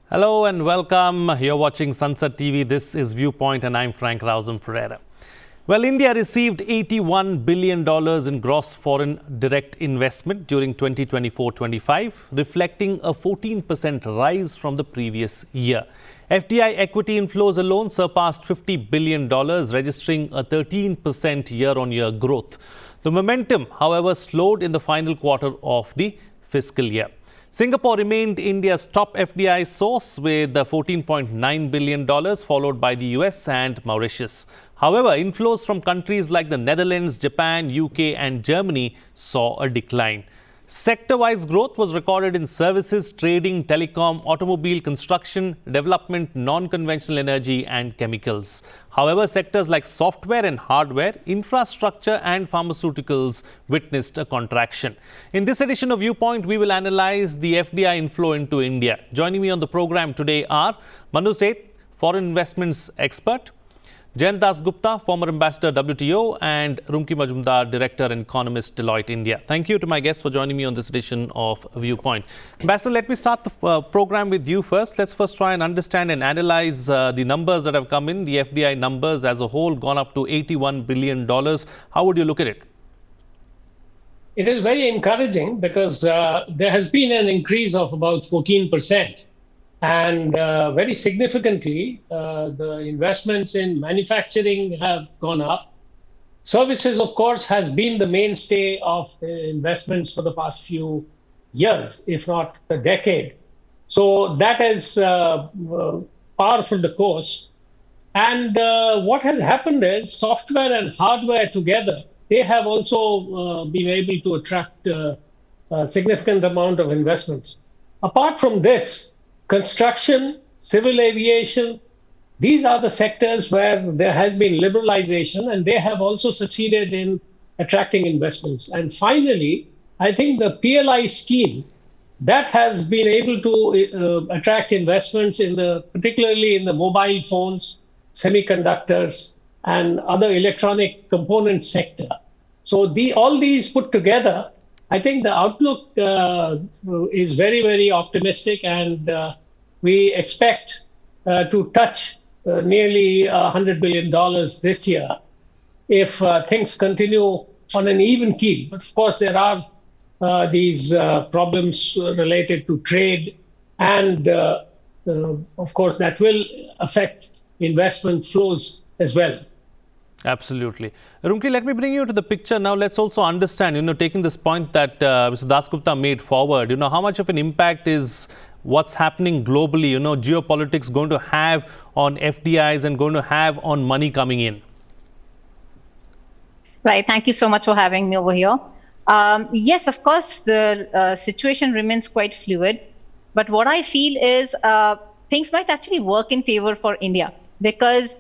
Hello and welcome. You're watching Sansad TV. This is Viewpoint and I'm Frank PEREIRA. Well, India received $81 billion in gross foreign direct investment during 2024-25, reflecting a 14% rise from the previous year. FDI equity inflows alone surpassed $50 billion, registering a 13% year-on-year growth. The momentum, however, slowed in the final quarter of the fiscal year. Singapore remained India's top FDI source with $14.9 billion, followed by the US and Mauritius. However, inflows from countries like the Netherlands, Japan, UK and Germany saw a decline. Sector-wise growth was recorded in services, trading, telecom, automobile, construction, development, non-conventional energy and chemicals. However, sectors like software and hardware, infrastructure and pharmaceuticals witnessed a contraction. In this edition of Viewpoint, we will analyze the FDI inflow into India. Joining me on the program today are Manu, Seth, foreign investments expert, Jayant Dasgupta, former ambassador WTO, and Rumki Majumdar, director and economist, Deloitte India. Thank you to my guests for joining me on this edition of Viewpoint. Ambassador, let me start the program with you first. Let's first try and understand and analyze the numbers that have come in. The FDI numbers as a whole gone up to $81 billion. How would you look at it? It is very encouraging because there has been an increase of about 14%. And very significantly, the investments in manufacturing have gone up. Services, of course, has been the mainstay of investments for the past few years, if not a decade. So that is par for the course. And what has happened is software and hardware together, they have also been able to attract a significant amount of investments. Apart from this, construction, civil aviation, these are the sectors where there has been liberalization and they have also succeeded in attracting investments. And finally, I think the PLI scheme that has been able to attract investments particularly in the mobile phones, semiconductors, and other electronic component sector. So all these put together, I think the outlook is very, very optimistic, and we expect to touch nearly $100 billion this year if things continue on an even keel. But of course, there are these problems related to trade, and of course, that will affect investment flows as well. Absolutely. Rumki, let me bring you to the picture now. Let's also understand, taking this point that Mr. Dasgupta made forward, how much of an impact is what's happening globally, geopolitics going to have on FDIs and going to have on money coming in? Right. Thank you so much for having me over here. Yes, of course, the situation remains quite fluid. But what I feel is things might actually work in favor for India because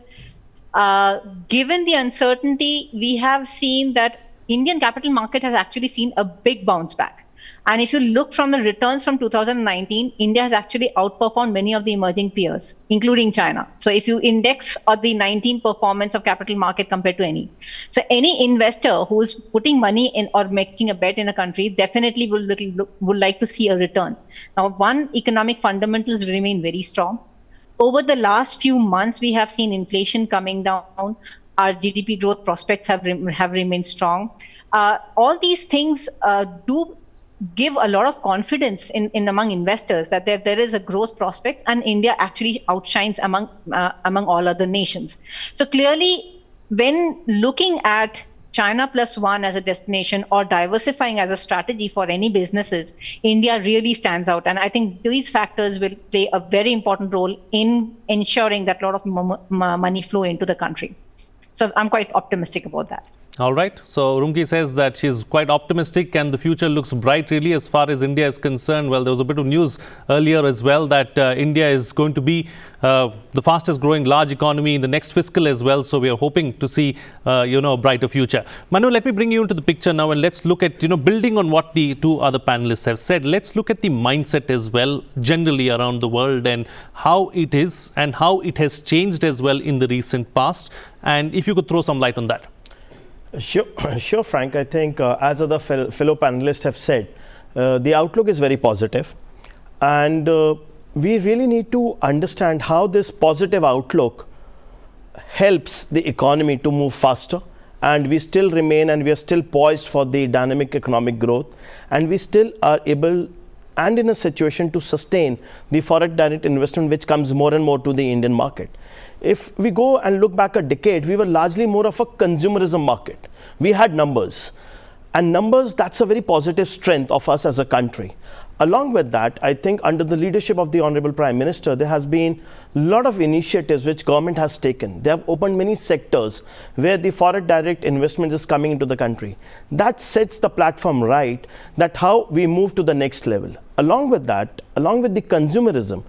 given the uncertainty, we have seen that Indian capital market has actually seen a big bounce back. And if you look from the returns from 2019, India has actually outperformed many of the emerging peers, including China. So if you index the 19 performance of capital market compared to any. So any investor who is putting money in or making a bet in a country definitely would like to see a return. Now, one, economic fundamentals remain very strong. Over the last few months, we have seen inflation coming down. Our GDP growth prospects have remained strong. All these things do give a lot of confidence in among investors that there is a growth prospect, and India actually outshines among all other nations. So clearly, when looking at China plus one as a destination or diversifying as a strategy for any businesses, India really stands out. And I think these factors will play a very important role in ensuring that a lot of money flow into the country. So I'm quite optimistic about that. All right. So Rumki says that she's quite optimistic and the future looks bright really as far as India is concerned. Well, there was a bit of news earlier as well that India is going to be the fastest growing large economy in the next fiscal as well. So we are hoping to see, a brighter future. Manu, let me bring you into the picture now and let's look at, building on what the two other panelists have said. Let's look at the mindset as well generally around the world and how it is and how it has changed as well in the recent past. And if you could throw some light on that. Sure, Frank. I think as other fellow panelists have said, the outlook is very positive. And we really need to understand how this positive outlook helps the economy to move faster, and we still remain and we are still poised for the dynamic economic growth, and we still are able and in a situation to sustain the foreign direct investment which comes more and more to the Indian market. If we go and look back a decade, we were largely more of a consumerism market. We had numbers, and numbers, that's a very positive strength of us as a country. Along with that, I think under the leadership of the Honorable Prime Minister, there has been a lot of initiatives which government has taken. They have opened many sectors where the foreign direct investment is coming into the country. That sets the platform right, that how we move to the next level. Along with that, along with the consumerism,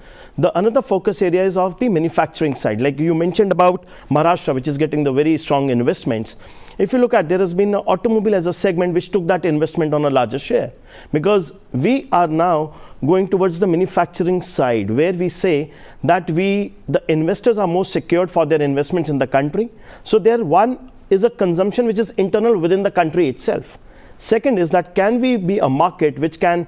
another focus area is of the manufacturing side. Like you mentioned about Maharashtra, which is getting the very strong investments. If you look at, there has been an automobile as a segment which took that investment on a larger share, because we are now going towards the manufacturing side, where we say that the investors are more secured for their investments in the country. So there one is a consumption which is internal within the country itself. Second is that can we be a market which can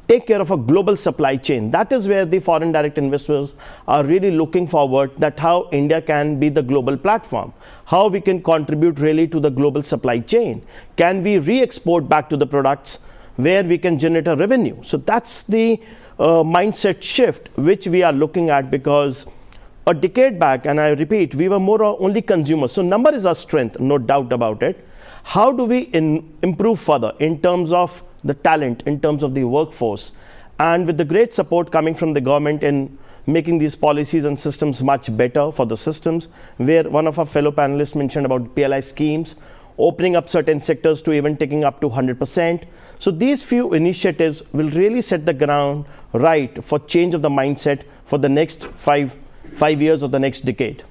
take care of a global supply chain? That is where the foreign direct investors are really looking forward, that how India can be the global platform, how we can contribute really to the global supply chain. Can we re-export back to the products where we can generate a revenue? So that's the mindset shift which we are looking at, because a decade back, and I repeat, we were more or only consumers. So number is our strength, no doubt about it. How do we improve further in terms of the talent, in terms of the workforce, and with the great support coming from the government in making these policies and systems much better for the systems, where one of our fellow panelists mentioned about PLI schemes, opening up certain sectors to even taking up to 100%. So these few initiatives will really set the ground right for change of the mindset for the next five years or the next decade.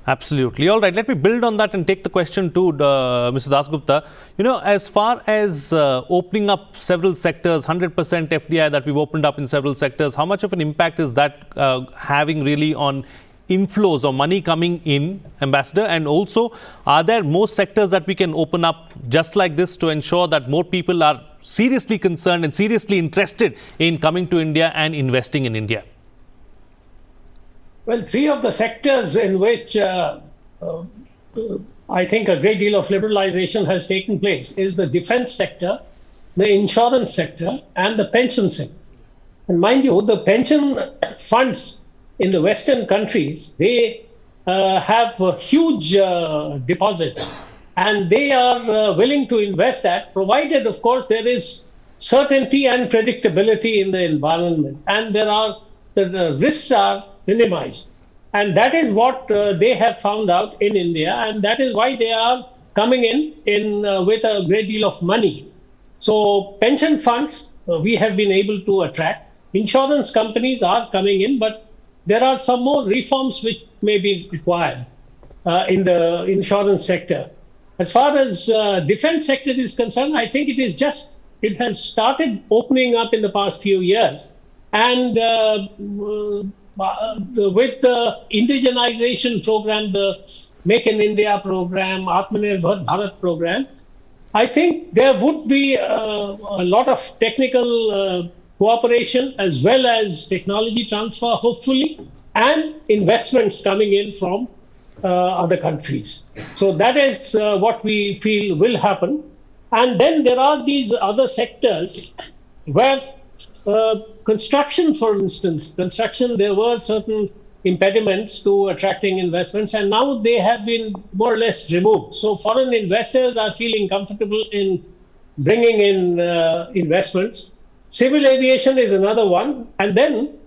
Absolutely. All right, let me build on that and take the question to Mr. Dasgupta. You know, as far as opening up several sectors, 100% FDI that we've opened up in several sectors, how much of an impact is that having really on inflows or money coming in, Ambassador? And also, are there more sectors that we can open up just like this to ensure that more people are seriously concerned and seriously interested in coming to India and investing in India? Well, three of the sectors in which I think a great deal of liberalization has taken place is the defense sector, the insurance sector, and the pension sector. And mind you, the pension funds in the Western countries, they have huge deposits, and they are willing to invest that, provided, of course, there is certainty and predictability in the environment, and the risks are minimized. And that is what they have found out in India, and that is why they are coming in with a great deal of money. So pension funds, we have been able to attract. Insurance companies are coming in, but there are some more reforms which may be required in the insurance sector. As far as defense sector is concerned, I think it has started opening up in the past few years. And with the indigenization program, the Make in India program, Atmanirbhar Bharat program, I think there would be a lot of technical cooperation as well as technology transfer, hopefully, and investments coming in from other countries. So that is what we feel will happen. And then there are these other sectors where construction, for instance, there were certain impediments to attracting investments, and now they have been more or less removed. So foreign investors are feeling comfortable in bringing in investments. Civil aviation is another one. And then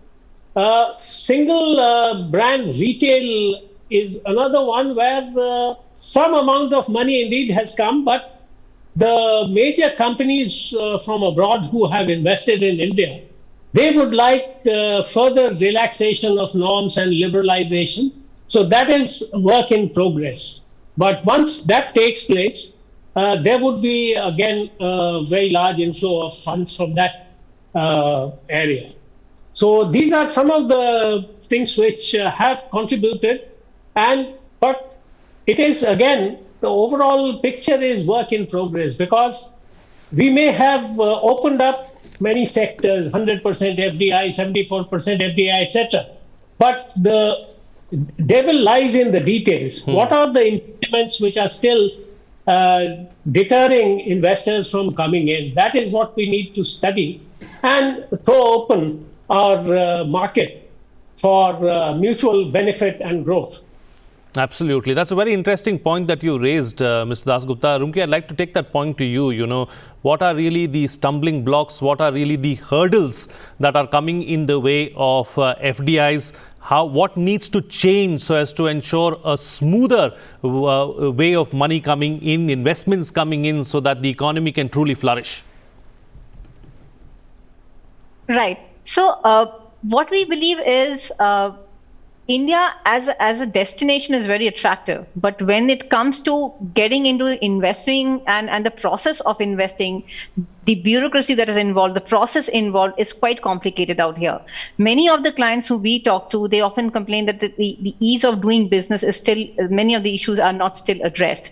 single brand retail is another one where some amount of money indeed has come, but the major companies from abroad who have invested in India, they would like further relaxation of norms and liberalization. So that is work in progress. But once that takes place, there would be, again, a very large inflow of funds from that area. So these are some of the things which have contributed. But it is, again, the overall picture is work in progress, because we may have opened up many sectors, 100% FDI, 74% FDI, etc. But the devil lies in the details. What are the impediments which are still deterring investors from coming in? That is what we need to study and throw open our market for mutual benefit and growth. Absolutely. That's a very interesting point that you raised, Mr. Dasgupta. Rumki, I'd like to take that point to you. You know, what are really the stumbling blocks? What are really the hurdles that are coming in the way of FDIs? What needs to change so as to ensure a smoother way of money coming in, investments coming in, so that the economy can truly flourish? Right. So what we believe is India as a destination is very attractive, but when it comes to getting into investing and the process of investing, the bureaucracy that is involved, the process involved is quite complicated out here. Many of the clients who we talk to, they often complain that the ease of doing business is still, many of the issues are not still addressed.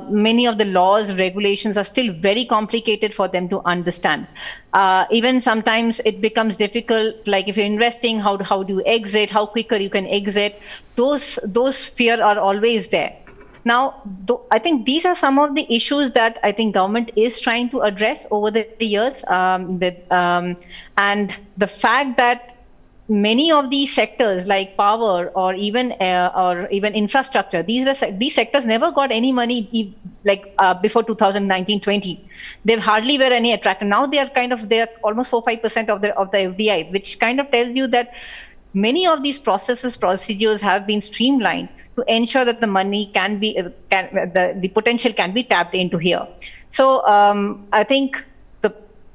Many of the laws, regulations are still very complicated for them to understand. Even sometimes it becomes difficult, like if you're investing, how do you exit, how quicker you can exit, those fears are always there. Now, I think these are some of the issues that I think government is trying to address over the years. And the fact that many of these sectors like power or even infrastructure, these sectors never got any money before 2019-20. They hardly were any attractive. Now they're almost 4-5% of the FDI, which kind of tells you that many of these procedures have been streamlined to ensure that the money the potential can be tapped into here. So I think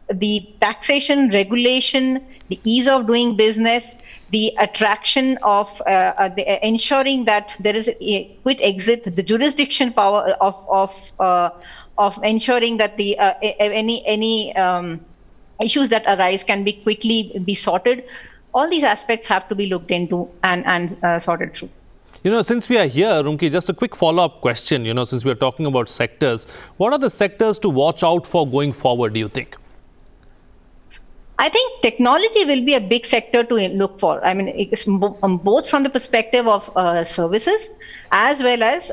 the taxation, regulation, the ease of doing business, the attraction of ensuring that there is a quick exit, the jurisdiction power of ensuring that any issues that arise can be quickly be sorted. All these aspects have to be looked into and sorted through. You know, since we are here, Rumki, just a quick follow-up question, you know, since we are talking about sectors, what are the sectors to watch out for going forward, do you think? I think technology will be a big sector to look for. I mean, it's both from the perspective of services as well as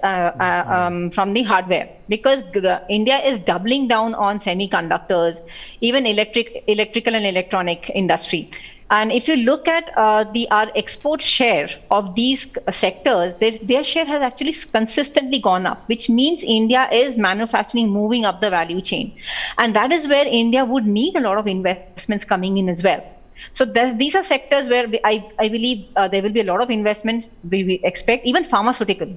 from the hardware, because India is doubling down on semiconductors, even electrical and electronic industry. And if you look at our export share of these sectors, their share has actually consistently gone up, which means India is manufacturing moving up the value chain. And that is where India would need a lot of investments coming in as well. So these are sectors where I believe there will be a lot of investment. We expect even pharmaceutical,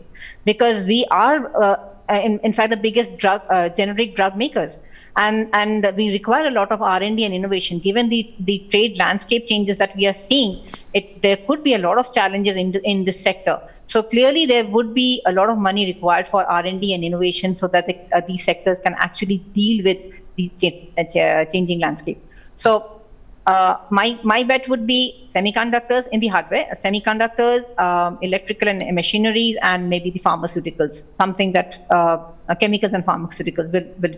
because we are in fact the biggest generic drug makers. And we require a lot of R&D and innovation. Given the trade landscape changes that we are seeing, there could be a lot of challenges in this sector. So clearly there would be a lot of money required for R&D and innovation so that these sectors can actually deal with the changing landscape. So my bet would be semiconductors in the hardware, semiconductors, electrical and machineries, and maybe the pharmaceuticals, something that chemicals and pharmaceuticals will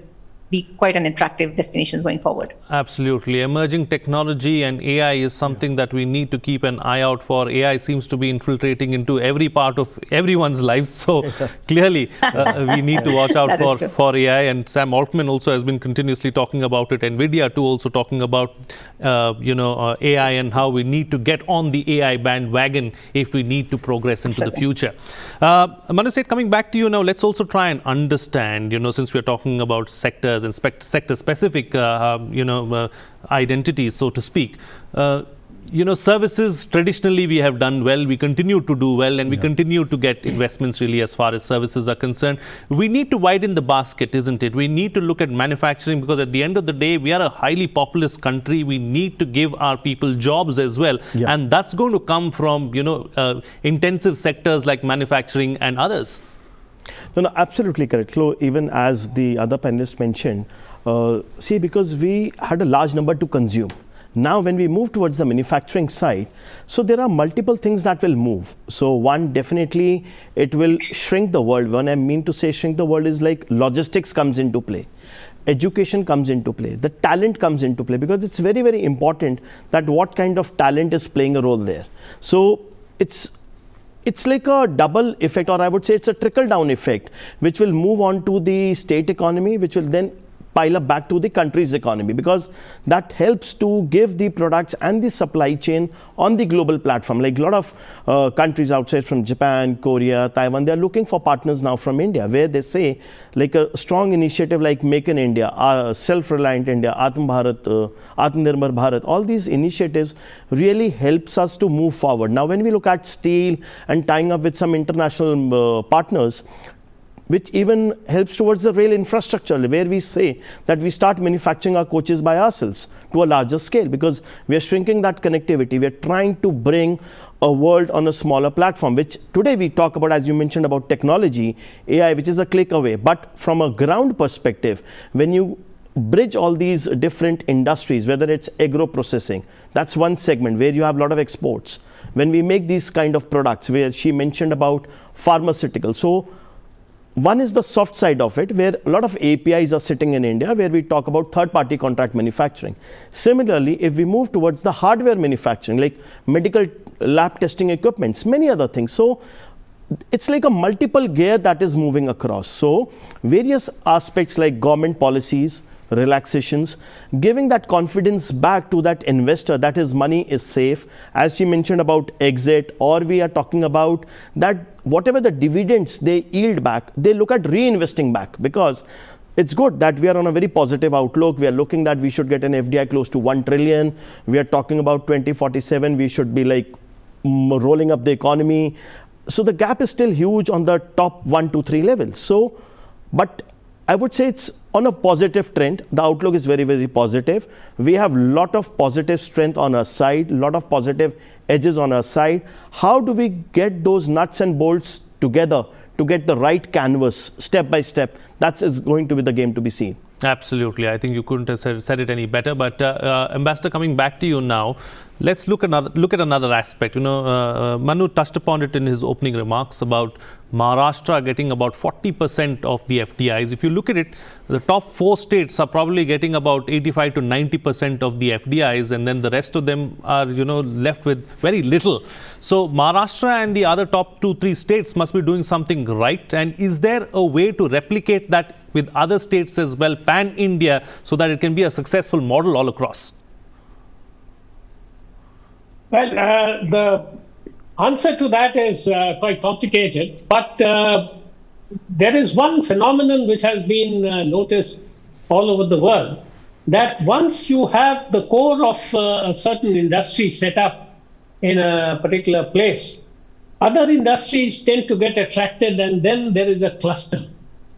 be quite an attractive destination going forward. Absolutely. Emerging technology and AI is something that we need to keep an eye out for. AI seems to be infiltrating into every part of everyone's lives. So clearly, we need to watch out for AI. And Sam Altman also has been continuously talking about it. NVIDIA too also talking about, AI and how we need to get on the AI bandwagon if we need to progress into the future. Manu, coming back to you now, let's also try and understand, since we're talking about sectors and sector-specific, identities, so to speak. Services, traditionally we have done well, we continue to do well, and we continue to get investments really as far as services are concerned. We need to widen the basket, isn't it? We need to look at manufacturing, because at the end of the day, we are a highly populous country. We need to give our people jobs as well. And that's going to come from, intensive sectors like manufacturing and others. No, absolutely correct. So even as the other panelists mentioned, because we had a large number to consume. Now, when we move towards the manufacturing side, so there are multiple things that will move. So one, definitely, it will shrink the world. When I mean to say shrink the world is like logistics comes into play. education comes into play, the talent comes into play, because it's very, very important that what kind of talent is playing a role there. So it's like a double effect, or I would say it's a trickle-down effect, which will move on to the state economy, which will then pile up back to the country's economy, because that helps to give the products and the supply chain on the global platform. Like a lot of countries outside, from Japan, Korea, Taiwan, they are looking for partners now from India, where they say like a strong initiative like Make in India, Self-Reliant India, Atmanirbhar Bharat, all these initiatives really helps us to move forward. Now, when we look at steel and tying up with some international partners, which even helps towards the rail infrastructure, where we say that we start manufacturing our coaches by ourselves to a larger scale, because we are shrinking that connectivity. We are trying to bring a world on a smaller platform, which today we talk about, as you mentioned, about technology, AI, which is a click away. But from a ground perspective, when you bridge all these different industries, whether it's agro processing, that's one segment where you have a lot of exports. When we make these kind of products, where she mentioned about pharmaceuticals. So one is the soft side of it, where a lot of APIs are sitting in India, where we talk about third-party contract manufacturing. Similarly, if we move towards the hardware manufacturing, like medical lab testing equipments, many other things. So it's like a multiple gear that is moving across. So various aspects like government policies, relaxations, giving that confidence back to that investor that his money is safe, as you mentioned about exit, or we are talking about that whatever the dividends they yield back, they look at reinvesting back, because it's good that we are on a very positive outlook. We are looking that we should get an FDI close to 1 trillion. We are talking about 2047, we should be like rolling up the economy. So the gap is still huge on the top 1 to 3 levels. So, but I would say it's on a positive trend. The outlook is very, very positive. We have a lot of positive strength on our side, a lot of positive edges on our side. How do we get those nuts and bolts together to get the right canvas step by step? That is going to be the game to be seen. Absolutely. I think you couldn't have said it any better. But Ambassador, coming back to you now, let's look at another aspect. Manu touched upon it in his opening remarks about Maharashtra getting about 40% of the FDIs. If you look at it, the top 4 states are probably getting about 85 to 90% of the FDIs, and then the rest of them are, left with very little. So Maharashtra and the other top 2-3 states must be doing something right. And is there a way to replicate that with other states as well, pan-India, so that it can be a successful model all across? Well, the answer to that is quite complicated, but there is one phenomenon which has been noticed all over the world, that once you have the core of a certain industry set up in a particular place, other industries tend to get attracted, and then there is a cluster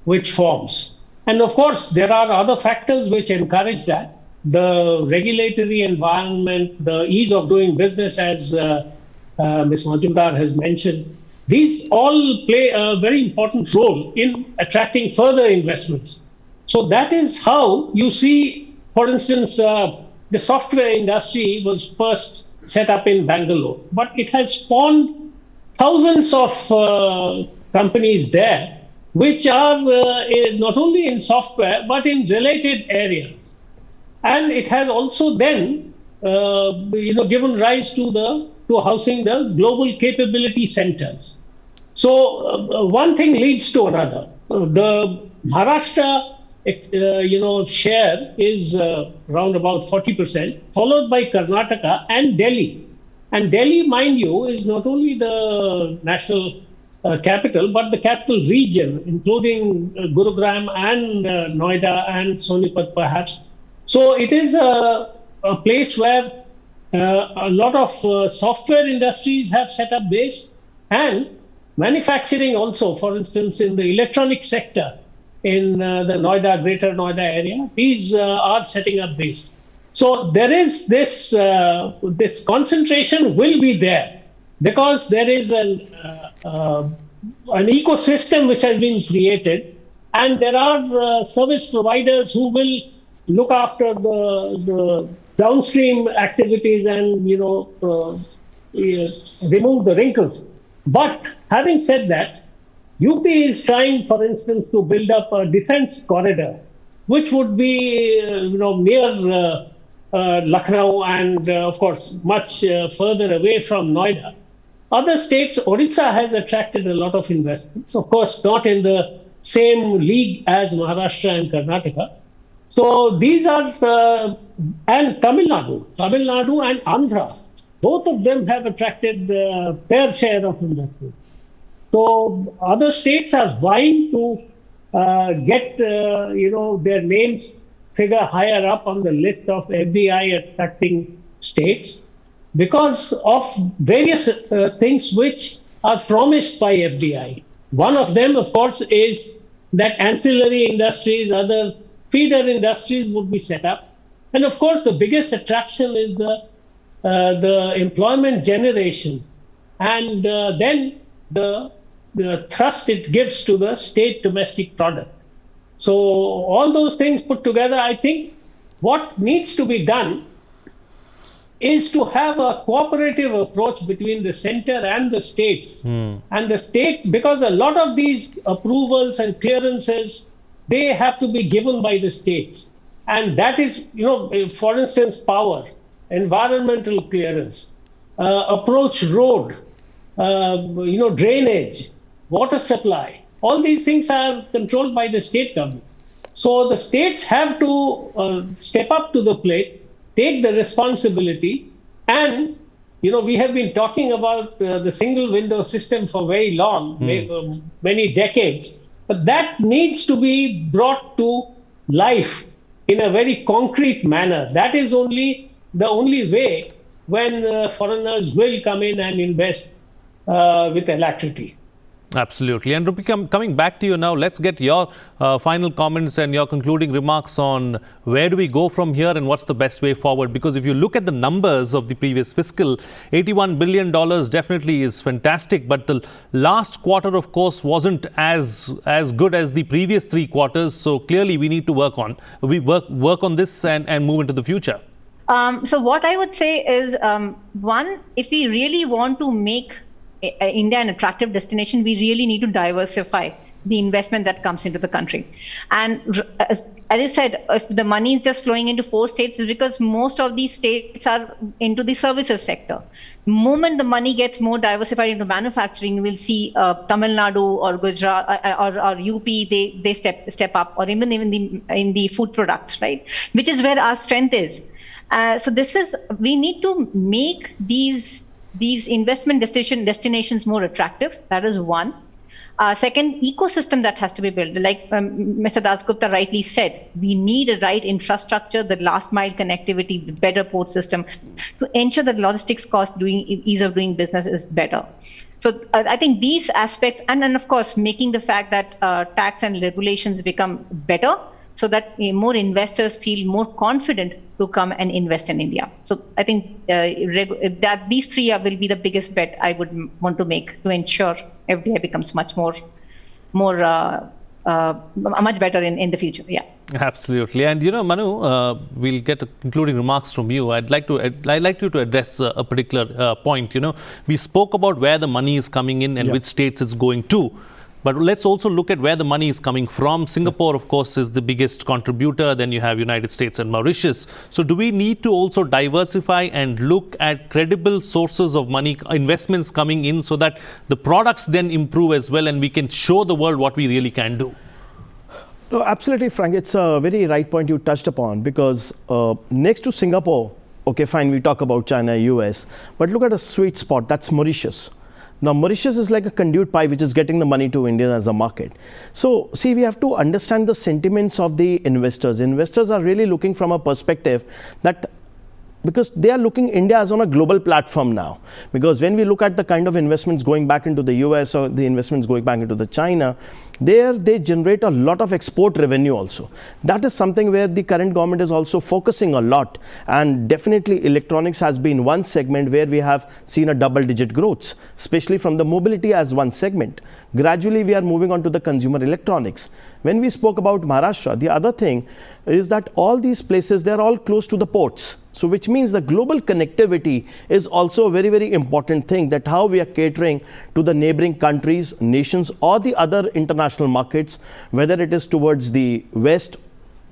which forms. And of course, there are other factors which encourage that. The regulatory environment, the ease of doing business, as Ms. Majumdar has mentioned, these all play a very important role in attracting further investments. So that is how you see, for instance, the software industry was first set up in Bangalore, but it has spawned thousands of companies there, which are not only in software, but in related areas. And it has also then, given rise to housing the global capability centers. So one thing leads to another. The Maharashtra, share is around about 40%, followed by Karnataka and Delhi. And Delhi, mind you, is not only the national capital, but the capital region, including Gurugram and Noida and Sonipat, perhaps. So it is a place where a lot of software industries have set up base, and manufacturing also, for instance, in the electronic sector in the greater Noida area, these are setting up base. So there is this concentration will be there, because there is an ecosystem which has been created, and there are service providers who will look after the downstream activities and remove the wrinkles. But having said that, UP is trying, for instance, to build up a defense corridor which would be near Lucknow and of course much further away from Noida. Other states, Odisha has attracted a lot of investments, of course not in the same league as Maharashtra and Karnataka. So these are, and Tamil Nadu and Andhra, both of them have attracted fair share of investment. So other states are vying to get their names figure higher up on the list of FDI attracting states because of various things which are promised by FDI. One of them, of course, is that ancillary industries, other feeder industries would be set up. And of course, the biggest attraction is the employment generation and then the thrust it gives to the state domestic product. So all those things put together, I think what needs to be done is to have a cooperative approach between the center and the states. And the states, because a lot of these approvals and clearances, they have to be given by the states. And that is, for instance, power, environmental clearance, approach road, drainage, water supply. All these things are controlled by the state government. So the states have to step up to the plate, take the responsibility, and we have been talking about the single window system for very long, many decades, but that needs to be brought to life in a very concrete manner. That is the only way when foreigners will come in and invest with alacrity. Absolutely. And Rupi, coming back to you now, let's get your final comments and your concluding remarks on where do we go from here and what's the best way forward? Because if you look at the numbers of the previous fiscal, $81 billion definitely is fantastic. But the last quarter, of course, wasn't as good as the previous 3 quarters. So clearly we need to work on this and move into the future. So what I would say is, one, if we really want to make India an attractive destination, we really need to diversify the investment that comes into the country. And as you said, if the money is just flowing into 4 states, it's because most of these states are into the services sector. The moment the money gets more diversified into manufacturing, you will see Tamil Nadu or Gujarat or UP, they step up, or even in the food products, right? Which is where our strength is. So we need to make these investment destinations more attractive. That is one. Second, ecosystem that has to be built. Like Mr. Dasgupta rightly said, we need a right infrastructure, the last mile connectivity, the better port system to ensure that logistics cost, ease of doing business is better. So I think these aspects, and then of course, making the fact that tax and regulations become better, so that more investors feel more confident to come and invest in India. So I think that these 3 will be the biggest bet I would want to make to ensure FDI becomes much much better in the future. Yeah. Absolutely. And Manu, we'll get concluding remarks from you. I'd like you to address a particular point. We spoke about where the money is coming in and which states it's going to. But let's also look at where the money is coming from. Singapore, of course, is the biggest contributor. Then you have United States and Mauritius. So do we need to also diversify and look at credible sources of money, investments coming in, so that the products then improve as well and we can show the world what we really can do? No, absolutely, Frank. It's a very right point you touched upon, because next to Singapore, okay, fine, we talk about China, US, but look at a sweet spot, that's Mauritius. Now, Mauritius is like a conduit pipe which is getting the money to India as a market. So, see, we have to understand the sentiments of the investors. Investors are really looking from a perspective that, because they are looking India as on a global platform now. Because when we look at the kind of investments going back into the US or the investments going back into the China, they generate a lot of export revenue also. That is something where the current government is also focusing a lot. And definitely electronics has been one segment where we have seen a double-digit growth, especially from the mobility as one segment. Gradually, we are moving on to the consumer electronics. When we spoke about Maharashtra, the other thing is that all these places, they're all close to the ports. So which means the global connectivity is also a very, very important thing, that how we are catering to the neighboring countries, nations, or the other international markets, whether it is towards the west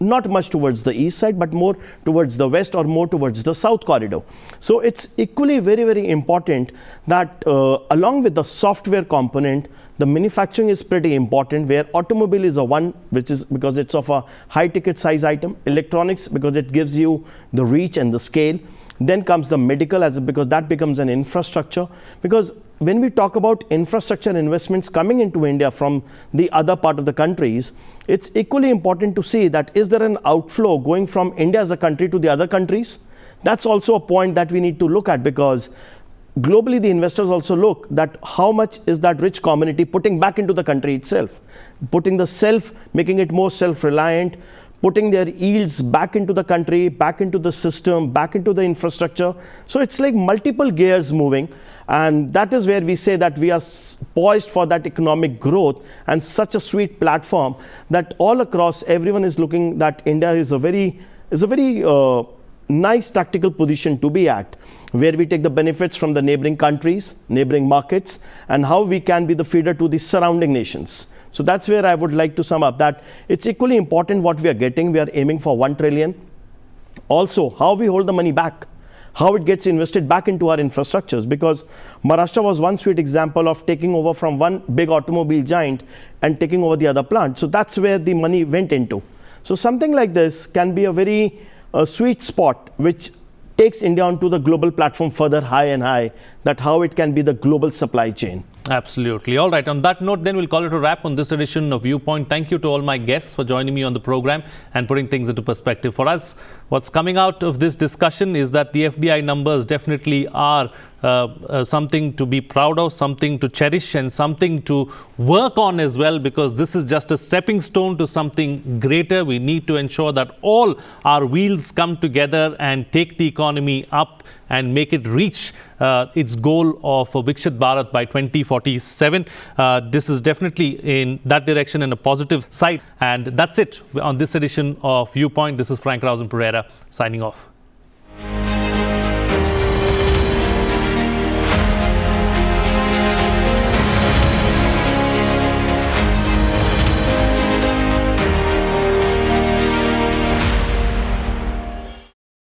not much towards the east side, but more towards the west or more towards the south corridor. So it's equally very, very important that along with the software component, the manufacturing is pretty important, where automobile is a one, which is because it's of a high ticket size item, electronics because it gives you the reach and the scale. Then comes the medical because that becomes an infrastructure. Because when we talk about infrastructure investments coming into India from the other part of the countries, it's equally important to see that is there an outflow going from India as a country to the other countries? That's also a point that we need to look at, because globally the investors also look that how much is that rich community putting back into the country itself, making it more self-reliant, putting their yields back into the country, back into the system, back into the infrastructure. So it's like multiple gears moving, and that is where we say that we are poised for that economic growth, and such a sweet platform that all across everyone is looking that India is a very nice tactical position to be at, where we take the benefits from the neighboring countries, neighboring markets, and how we can be the feeder to the surrounding nations. So that's where I would like to sum up that it's equally important what we are getting. We are aiming for 1 trillion. Also, how we hold the money back, how it gets invested back into our infrastructures, because Maharashtra was one sweet example of taking over from one big automobile giant and taking over the other plant. So that's where the money went into. So something like this can be a very sweet spot which takes India onto the global platform further high and high, that how it can be the global supply chain. Absolutely. All right. On that note, then we'll call it a wrap on this edition of Viewpoint. Thank you to all my guests for joining me on the program and putting things into perspective for us. What's coming out of this discussion is that the FDI numbers definitely are something to be proud of, something to cherish, and something to work on as well, because this is just a stepping stone to something greater. We need to ensure that all our wheels come together and take the economy up and make it reach its goal of Viksit Bharat by 2047. This is definitely in that direction and a positive side. And that's it on this edition of Viewpoint. This is Frank RAUSAN PEREIRA signing off.